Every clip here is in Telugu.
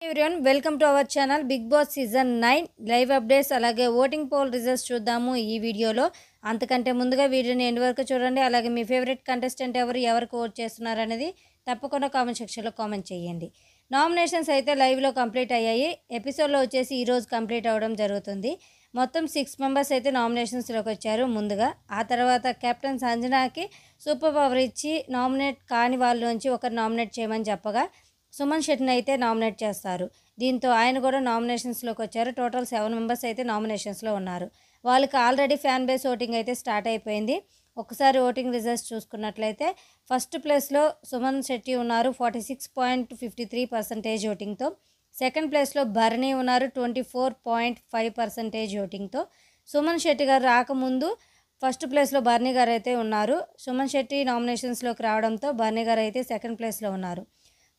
Everyone welcome to our channel Bigg Boss season 9 live updates అలాగే ఓటింగ్ పోల్ రిజల్ట్స్ చూద్దాము ఈ వీడియోలో. అంతకంటే ముందుగా వీడియోని ఎండ్ వరకు చూడండి. అలాగే మీ ఫేవరెట్ కంటెస్టెంట్ ఎవరికి ఓట్ చేస్తున్నారు అనేది తప్పకుండా కామెంట్ సెక్షన్లో కామెంట్ చేయండి. నామినేషన్స్ అయితే లైవ్లో కంప్లీట్ అయ్యాయి. ఎపిసోడ్లో వచ్చేసి ఈరోజు కంప్లీట్ అవ్వడం జరుగుతుంది. మొత్తం 6 మెంబర్స్ అయితే నామినేషన్స్లోకి వచ్చారు. ముందుగా ఆ తర్వాత కెప్టెన్ సంజనాకి సూపర్ పవర్ ఇచ్చి నామినేట్ కాని వాళ్ళలోంచి ఒకరు నామినేట్ చేయమని చెప్పగా సుమన్ శెట్టిని అయితే నామినేట్ చేస్తారు. దీంతో ఆయన కూడా నామినేషన్స్లోకి వచ్చారు. టోటల్ 7 మెంబర్స్ అయితే నామినేషన్స్లో ఉన్నారు. వాళ్ళకి ఆల్రెడీ ఫ్యాన్ బేస్ ఓటింగ్ అయితే స్టార్ట్ అయిపోయింది. ఒకసారి ఓటింగ్ రిజల్ట్స్ చూసుకున్నట్లయితే ఫస్ట్ ప్లేస్లో సుమన్ శెట్టి ఉన్నారు 46.53% ఓటింగ్తో. సెకండ్ ప్లేస్లో భరణి ఉన్నారు 24.5% ఓటింగ్తో. సుమన్ శెట్టి గారు రాకముందు ఫస్ట్ ప్లేస్లో భరణి గారు అయితే ఉన్నారు. సుమన్ శెట్టి నామినేషన్స్లోకి రావడంతో భరణి గారు అయితే సెకండ్ ప్లేస్లో ఉన్నారు.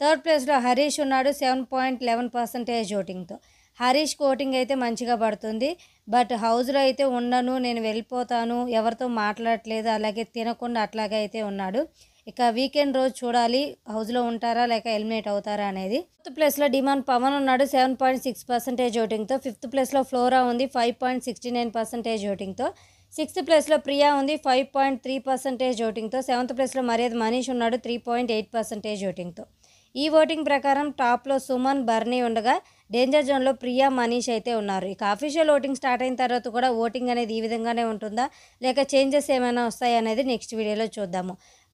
థర్డ్ ప్లేస్లో హరీష్ ఉన్నాడు 7.11% ఓటింగ్తో. హరీష్కి ఓటింగ్ అయితే మంచిగా పడుతుంది. బట్ హౌస్లో అయితే ఉండను, నేను వెళ్ళిపోతాను, ఎవరితో మాట్లాడట్లేదు, అలాగే తినకుండా అట్లాగే అయితే ఉన్నాడు. ఇక వీకెండ్ రోజు చూడాలి హౌస్లో ఉంటారా లేక ఎలిమినేట్ అవుతారా అనేది. ఫోర్త్ ప్లేస్లో డిమాండ్ పవన్ ఉన్నాడు 7.6% ఓటింగ్తో. ఫిఫ్త్ ప్లేస్లో ఫ్లోరా ఉంది 5.69% ఓటింగ్తో. సిక్స్త్ ప్లేస్లో ప్రియా ఉంది 5.3% ఓటింగ్తో. సెవెంత్ ప్లేస్లో మర్యాద మనీష్ ఉన్నాడు 3.8% ఓటింగ్తో. ఈ ఓటింగ్ ప్రకారం టాప్లో సుమన్ భరణి ఉండగా డేంజర్ జోన్లో ప్రియా మనీష్ అయితే ఉన్నారు. ఇక అఫీషియల్ ఓటింగ్ స్టార్ట్ అయిన తర్వాత కూడా ఓటింగ్ అనేది ఈ విధంగానే ఉంటుందా లేక చేంజెస్ ఏమైనా వస్తాయి అనేది నెక్స్ట్ వీడియోలో చూద్దాము.